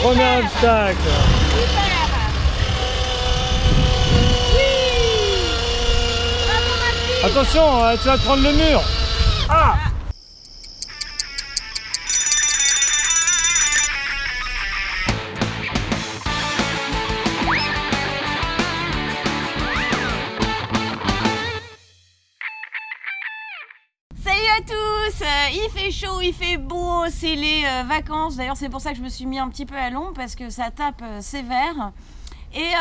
Premier obstacle. Super. Attention, tu vas te prendre le mur. Ah! Salut à tous, il fait chaud, il fait beau, c'est les vacances. D'ailleurs c'est pour ça que je me suis mis un petit peu à l'ombre parce que ça tape sévère. Et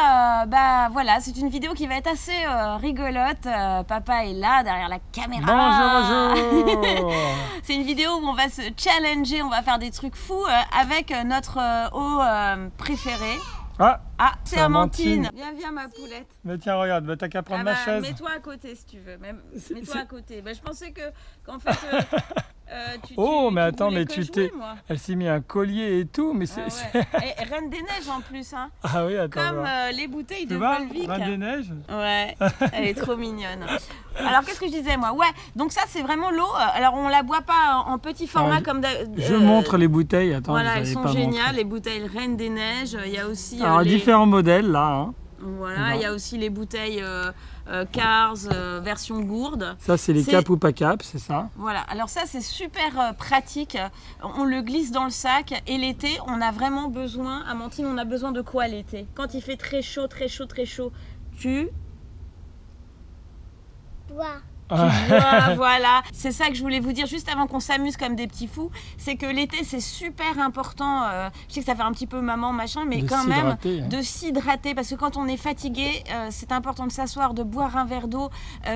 bah voilà, c'est une vidéo qui va être assez rigolote. Papa est là derrière la caméra. Bonjour, bonjour. C'est une vidéo où on va se challenger, on va faire des trucs fous avec notre eau préférée. Ah, c'est Amantine. Viens ma poulette. mais tiens, regarde, bah, t'as qu'à prendre ma chaise. Mets-toi à côté si tu veux. Mets-toi à côté. Bah, je pensais qu'en fait. Mais attends, mais tu t'es. Elle s'est mis un collier et tout, mais c'est. Et Reine des Neiges en plus, hein. Ah oui, attends. Comme les bouteilles de vois, Volvic. Reine des Neiges. Ouais, elle est trop mignonne. Alors qu'est-ce que je disais moi? Ouais, donc ça c'est vraiment l'eau. Alors on la boit pas en petit format comme. Je montre les bouteilles. Attends, voilà, elles sont géniales. Les bouteilles Reine des Neiges. Il y a aussi. Alors différents modèles là. Hein. Voilà, il y a aussi les bouteilles Cars version gourde. Ça, c'est les cap ou pas cap, c'est ça? Voilà, alors ça, c'est super pratique. On le glisse dans le sac et l'été, on a vraiment besoin, Amantine, on a besoin de quoi l'été? Quand il fait très chaud, tu bois. Voilà, c'est ça que je voulais vous dire juste avant qu'on s'amuse comme des petits fous, c'est que l'été c'est super important, je sais que ça fait un petit peu maman machin, mais quand même de s'hydrater parce que quand on est fatigué, c'est important de s'asseoir, de boire un verre d'eau,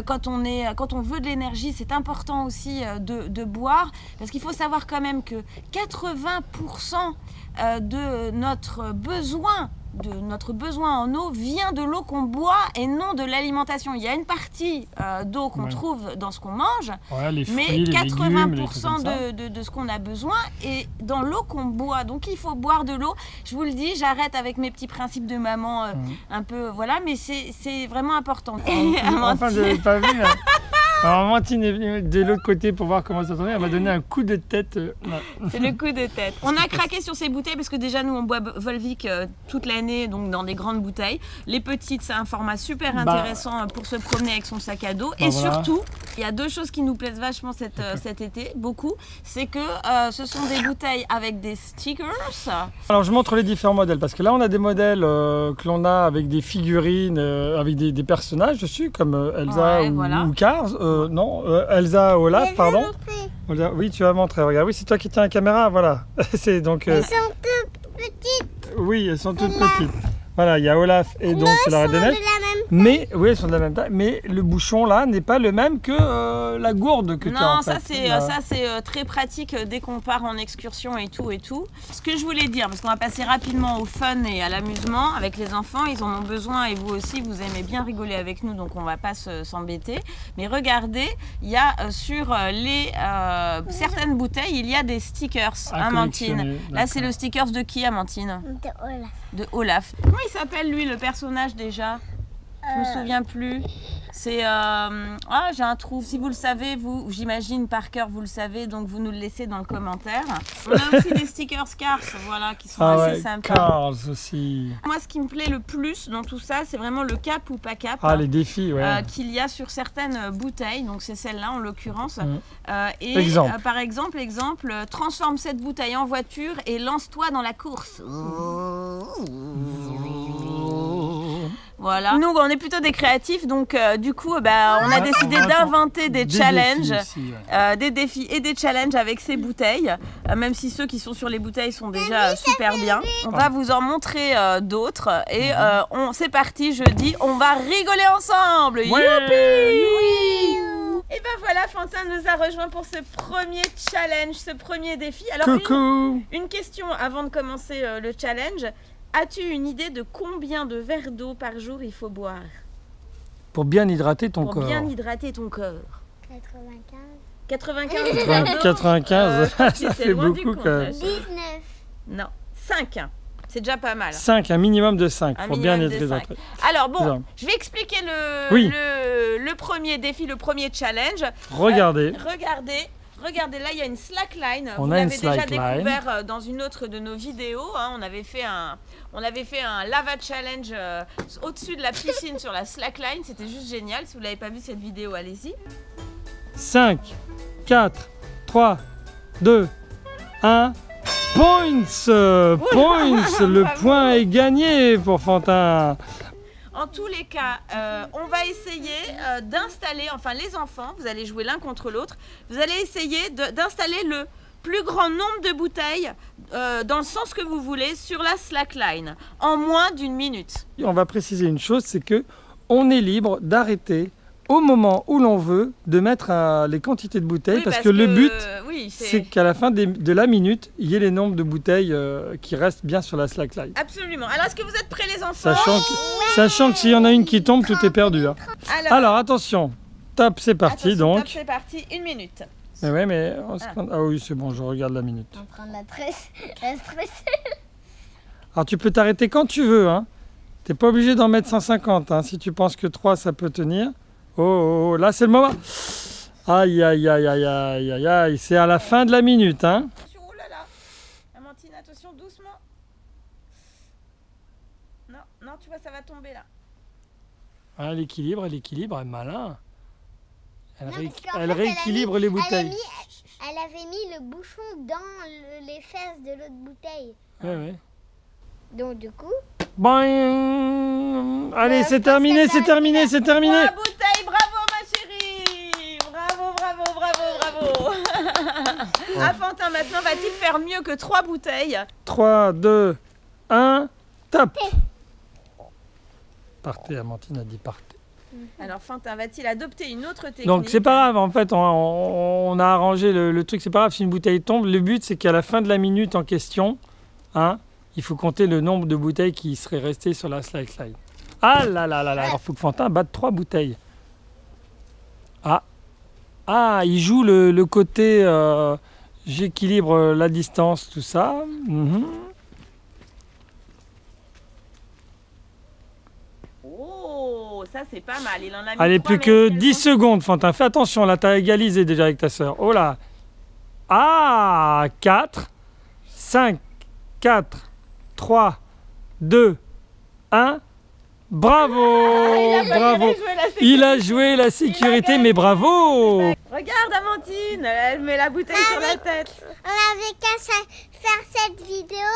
quand on veut de l'énergie, c'est important aussi de boire parce qu'il faut savoir quand même que 80% de notre besoin en eau vient de l'eau qu'on boit et non de l'alimentation. Il y a une partie d'eau qu'on trouve dans ce qu'on mange, les fruits, mais 80% légumes, de ce qu'on a besoin est dans l'eau qu'on boit. Donc il faut boire de l'eau. Je vous le dis, j'arrête avec mes petits principes de maman, un peu, voilà, mais c'est vraiment important. Enfin, je n'avais pas vu. Alors, Amantine est venue de l'autre côté pour voir comment ça tournait. Elle m'a donné un coup de tête. C'est le coup de tête. On a craqué sur ces bouteilles parce que déjà, nous, on boit Volvic toute l'année, donc dans des grandes bouteilles. Les petites, c'est un format super intéressant pour se promener avec son sac à dos. Et surtout, il y a deux choses qui nous plaisent vachement cet été, beaucoup. C'est que ce sont des bouteilles avec des stickers. Alors, je montre les différents modèles parce que là, on a des modèles que l'on a avec des figurines, avec des personnages dessus, comme Elsa ou Cars. Elsa Olaf, pardon. Oui, tu vas montrer. Regarde, oui, c'est toi qui tiens la caméra, voilà. C'est donc. Elles sont toutes petites. Oui, elles sont toutes petites. Voilà, il y a Olaf et donc la Reine des Neiges. Mais oui, elles sont de la même taille. Mais le bouchon là n'est pas le même que la gourde que tu as. Non, ça c'est très pratique dès qu'on part en excursion et tout. Ce que je voulais dire, parce qu'on va passer rapidement au fun et à l'amusement avec les enfants, ils en ont besoin et vous aussi, vous aimez bien rigoler avec nous, donc on va pas s'embêter. Mais regardez, il y a sur les certaines bouteilles, il y a des stickers, Amantine. Là, c'est le stickers de qui, Amantine? De Olaf. De Olaf. Comment il s'appelle lui, le personnage déjà? Je me souviens plus. C'est j'ai un trou. Si vous le savez, vous, j'imagine par cœur, vous le savez, donc vous nous le laissez dans le commentaire. On a aussi des stickers Cars, voilà, qui sont assez sympas. Cars aussi. Moi, ce qui me plaît le plus dans tout ça, c'est vraiment le cap ou pas cap. Les défis, qu'il y a sur certaines bouteilles. Donc c'est celle-là en l'occurrence. Par exemple, transforme cette bouteille en voiture et lance-toi dans la course. Voilà. Nous, on est plutôt des créatifs, donc du coup, on a décidé d'inventer des challenges, des défis et des challenges avec ces bouteilles, même si ceux qui sont sur les bouteilles sont déjà super bien. On va vous en montrer d'autres et c'est parti, je dis, on va rigoler ensemble. Youpi! Oui! Et ben voilà, Fantin nous a rejoint pour ce premier challenge, ce premier défi. Alors, une question avant de commencer le challenge. As-tu une idée de combien de verres d'eau par jour il faut boire? Pour bien hydrater ton corps. Pour bien hydrater ton corps. 95. 95, ça fait beaucoup quand même. 19. Non, 5. C'est déjà pas mal. 5, un minimum de 5 pour bien être hydraté. Alors bon, je vais expliquer le premier défi, le premier challenge. Regardez. Regardez, là, il y a une slackline. On Vous a une l'avez déjà slackline. découvert dans une autre de nos vidéos. Hein. On avait fait un lava challenge au-dessus de la piscine sur la slackline. C'était juste génial. Si vous l'avez pas vu cette vidéo, allez-y. 5, 4, 3, 2, 1. Points! Points! Le point est gagné pour Fantin. En tous les cas, on va essayer d'installer, enfin les enfants, vous allez jouer l'un contre l'autre, vous allez essayer d'installer le plus grand nombre de bouteilles dans le sens que vous voulez sur la slackline en moins d'1 minute. On va préciser une chose, c'est que on est libre d'arrêter au moment où l'on veut de mettre les quantités de bouteilles, oui, parce que le but, oui, c'est qu'à la fin de la minute, il y ait les nombres de bouteilles qui restent bien sur la slackline. Absolument. Alors, est-ce que vous êtes prêts les enfants? Sachant que s'il y en a une qui tombe, tout est perdu. Hein. Alors attention, top, c'est parti donc. Top, c'est parti, 1 minute. Mais ouais, mais... Ah oui, c'est bon, je regarde la minute. En train de la stresser. Alors tu peux t'arrêter quand tu veux, hein. T'es pas obligé d'en mettre 150, hein. Si tu penses que 3 ça peut tenir. Oh, là c'est le moment. Aïe, aïe, aïe, aïe, aïe, aïe, aïe, c'est à la fin de la minute, hein. Oh là là. Amandine, attention, doucement. Non, tu vois, ça va tomber là. Ah, l'équilibre, elle est malin. Elle rééquilibre les bouteilles. Elle avait mis le bouchon dans les fesses de l'autre bouteille. Ouais. Donc du coup... Bon, allez, c'est terminé. 3 bouteilles, bravo ma chérie. Bravo. Fantin, maintenant, va-t-il faire mieux que 3 bouteilles? 3, 2, 1, top. Partez, Amandine a dit partez. Alors Fantin, va-t-il adopter une autre technique? Donc c'est pas grave, en fait, on a arrangé le truc, c'est pas grave si une bouteille tombe. Le but, c'est qu'à la fin de la minute en question, hein, il faut compter le nombre de bouteilles qui seraient restées sur la slackline. Ah là là là là, alors il faut que Fantin batte 3 bouteilles. Ah, il joue le côté j'équilibre la distance, tout ça. Oh, ça c'est pas mal, il en a mis. Allez, plus que 10 secondes, Fantin. Fais attention, là, t'as égalisé déjà avec ta sœur. Oh là. Ah, 4, 5, 4, 3, 2, 1. Bravo, bravo. Il a joué la sécurité, mais bravo. Regarde Amandine, elle met la bouteille sur la tête. On avait qu'à faire cette vidéo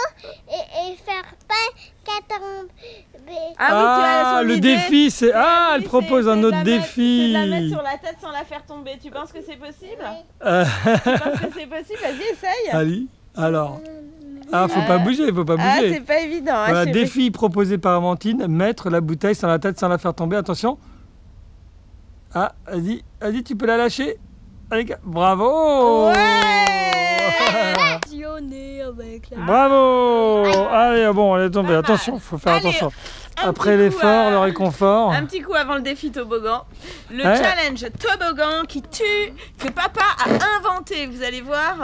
et faire pas qu'à tomber. Ah, le défi, c'est... Ah, elle propose un autre défi. C'est de la mettre sur la tête sans la faire tomber. Tu penses que c'est possible? Tu penses que c'est possible? Vas-y, essaye. Allez, alors... Ah, faut pas bouger, faut pas bouger. Ah, c'est pas évident. Voilà, défi proposé par Amandine, mettre la bouteille sur la tête sans la faire tomber. Attention. Ah, vas-y, tu peux la lâcher. Allez, bravo. Bravo. Allez, bon, elle est tombée. Attention, faut faire attention. Après l'effort, le réconfort. Un petit coup avant le défi toboggan. Le challenge toboggan qui tue, que papa a inventé. Vous allez voir,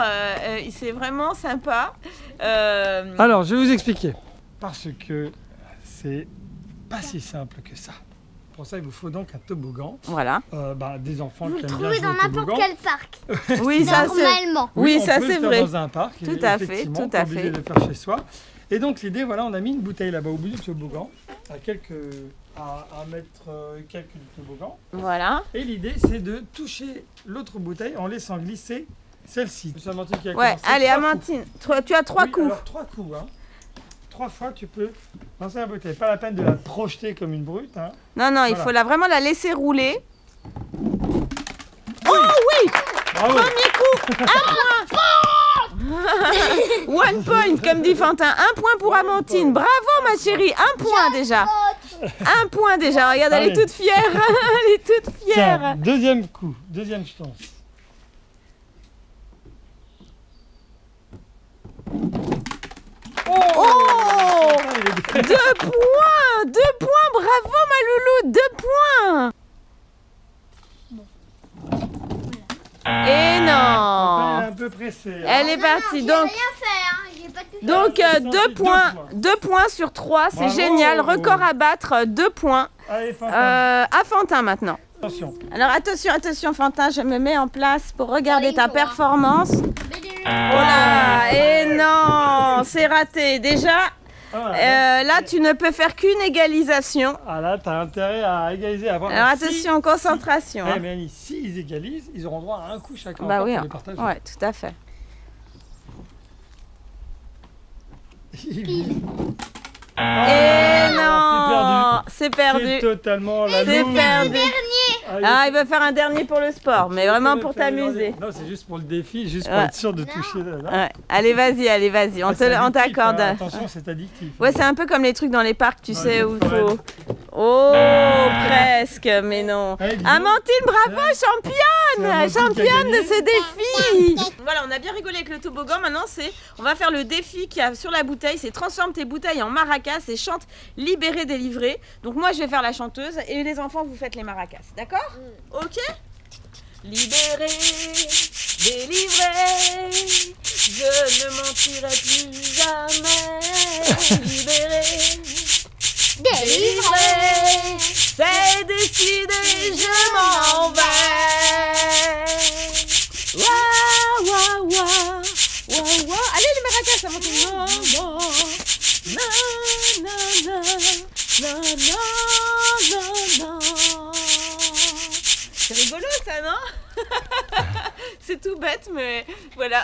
c'est vraiment sympa. Alors, je vais vous expliquer. Parce que c'est pas si simple que ça. Pour ça, il vous faut donc un toboggan. Voilà. Des enfants vous qui aiment bien trouvez jouer dans au toboggan. n'importe quel parc. Oui, ça c'est normalement. Oui, ça c'est vrai. Dans un parc. Tout à fait, tout à fait. De le faire chez soi. Et donc l'idée, voilà, on a mis une bouteille là-bas au bout du toboggan, à un mètre quelques du toboggan. Voilà. Et l'idée, c'est de toucher l'autre bouteille en laissant glisser celle-ci. C'est Amandine qui a ouais, commencé. allez Amandine, tu as 3 coups. Alors 3 coups, hein. 3 fois, tu peux lancer la bouteille. Pas la peine de la projeter comme une brute. Hein. Non, voilà. Il faut vraiment la laisser rouler. Oh oui. Bravo. Premier coup, 1 point. 1 point, comme dit Fantin. 1 point pour Amandine. Bravo ma chérie, 1 point déjà. 1 point déjà. Regarde, elle est toute fière. Elle est toute fière. Tiens, deuxième coup, deuxième chance. Oh 2 points. 2 points, bravo ma loulou. 2 points. Et non. Elle est un peu pressée. Hein. Elle est partie. Non, donc, rien fait, hein. Donc 2 points sur 3, c'est génial. Record à battre, 2 points. Allez, Fantin. À Fantin maintenant. Attention. Alors attention Fantin, je me mets en place pour regarder ta performance. Oh là, et non, c'est raté. Déjà, là tu ne peux faire qu'une égalisation. Ah là, t'as intérêt à égaliser. Alors attention, concentration. Mais Mélanie, s'ils égalisent, ils auront droit à un coup chacun. Bah oui, ouais, tout à fait. Et non, c'est perdu. C'est totalement la C'est loose. perdu. Ah, il va faire un dernier pour le sport, mais vraiment pour t'amuser. Non, c'est juste pour le défi, juste pour être sûr de toucher. Ouais. Allez, vas-y, on t'accorde. Attention, c'est addictif. Ouais, c'est un peu comme les trucs dans les parcs, tu sais, où il faut... Oh, presque, mais non. Amandine, bravo, championne de ce défi. Voilà, on a bien rigolé avec le toboggan. Maintenant, on va faire le défi qu'il y a sur la bouteille. C'est transforme tes bouteilles en maracas et chante libéré, délivré. Donc moi, je vais faire la chanteuse et les enfants, vous faites les maracas. D'accord? Ok? Libéré, délivré, je ne mentirai plus jamais. Libéré, délivré, c'est décidé, je m'en vais. Wa wa wa wa wa. Allez les maracas, ça monte. Na na na na na na. C'est rigolo ça, non? C'est tout bête, mais voilà.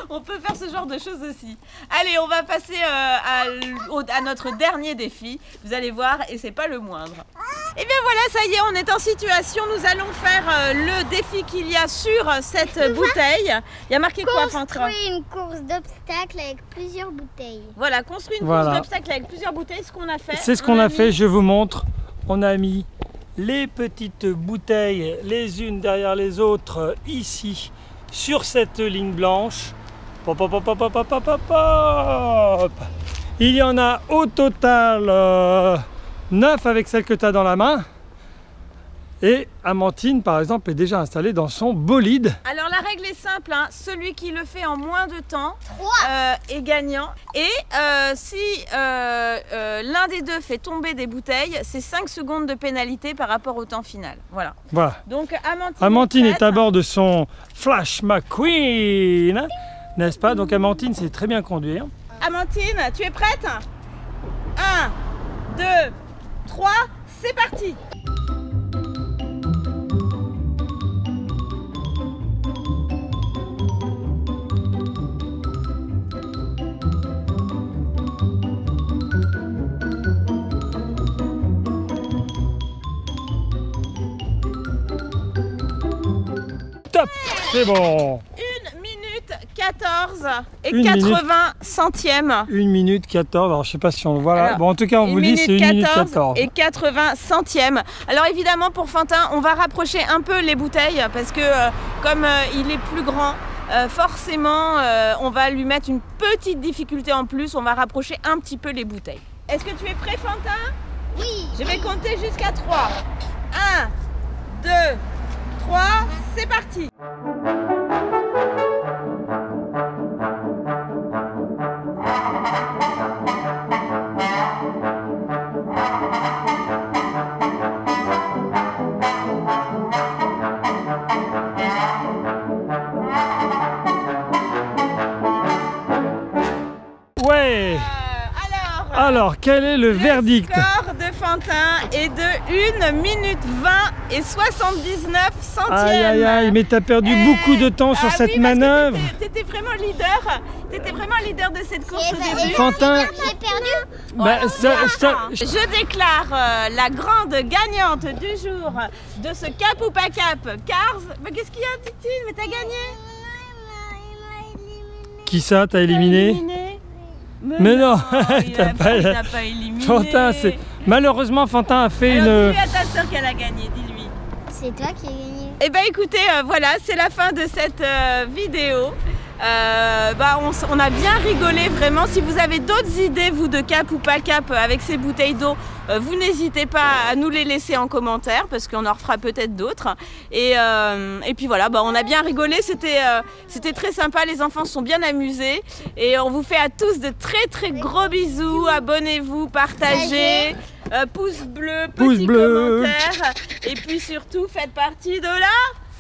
On peut faire ce genre de choses aussi. Allez, on va passer à notre dernier défi. Vous allez voir, et c'est pas le moindre. Et bien voilà, ça y est, on est en situation. Nous allons faire le défi qu'il y a sur cette bouteille. Il y a marqué quoi, Fantin? Construire une course d'obstacles avec plusieurs bouteilles. Voilà, construire une course d'obstacles avec plusieurs bouteilles. Ce qu'on a fait. C'est ce qu'on a fait, je vous montre. On a mis les petites bouteilles les unes derrière les autres ici sur cette ligne blanche. Pop, pop, pop, pop, pop, pop, pop, pop. Il y en a au total 9 avec celle que tu as dans la main. Et Amandine, par exemple, est déjà installée dans son bolide. Alors la règle est simple, hein. Celui qui le fait en moins de temps est gagnant. Et si l'un des deux fait tomber des bouteilles, c'est 5 secondes de pénalité par rapport au temps final. Voilà. Donc Amandine est à bord de son Flash McQueen, n'est-ce pas? Donc Amandine sait très bien conduire. Amandine, tu es prête? 1, 2, 3, c'est parti! Top, c'est bon. 1 minute 14 et 80 centièmes. 1 minute 14, alors je sais pas si on le voit là. Alors, bon, en tout cas, on vous le dit, c'est 1 minute 14. Et 80 centièmes. Alors évidemment, pour Fantin, on va rapprocher un peu les bouteilles parce que comme il est plus grand, forcément, on va lui mettre une petite difficulté en plus. On va rapprocher un petit peu les bouteilles. Est-ce que tu es prêt, Fantin? Oui. Je vais compter jusqu'à 3. 1, 2, 3, c'est parti. Ouais. Alors, quel est le verdict? Le score de Fantin est de 1 minute 20 et 79 centièmes. Aïe aïe aïe, mais t'as perdu beaucoup de temps sur cette manœuvre. T'étais vraiment leader. T'étais vraiment leader de cette course au début. Fantin, j'ai perdu. Je déclare la grande gagnante du jour de ce Cap ou pas Cap Cars. Mais qu'est-ce qu'il y a, Titine? Mais t'as gagné. Qui ça, t'as éliminé? Mais non, t'as pas éliminé. Fantin, malheureusement, Fantin a fait une... Dis à ta soeur qu'elle a gagné, dis-lui. C'est toi qui as gagné. Eh ben écoutez, voilà, c'est la fin de cette vidéo. On a bien rigolé vraiment. Si vous avez d'autres idées, vous, de cap ou pas cap avec ces bouteilles d'eau, vous n'hésitez pas à nous les laisser en commentaire parce qu'on en refera peut-être d'autres. Et puis voilà, on a bien rigolé, c'était très sympa, les enfants se sont bien amusés. Et on vous fait à tous de très très gros bisous, abonnez-vous, partagez. pouce bleu, petit commentaire. Et puis surtout, faites partie de la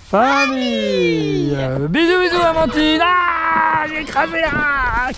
famille. Bisous, bisous, Amandine. Ah, j'ai écrasé là.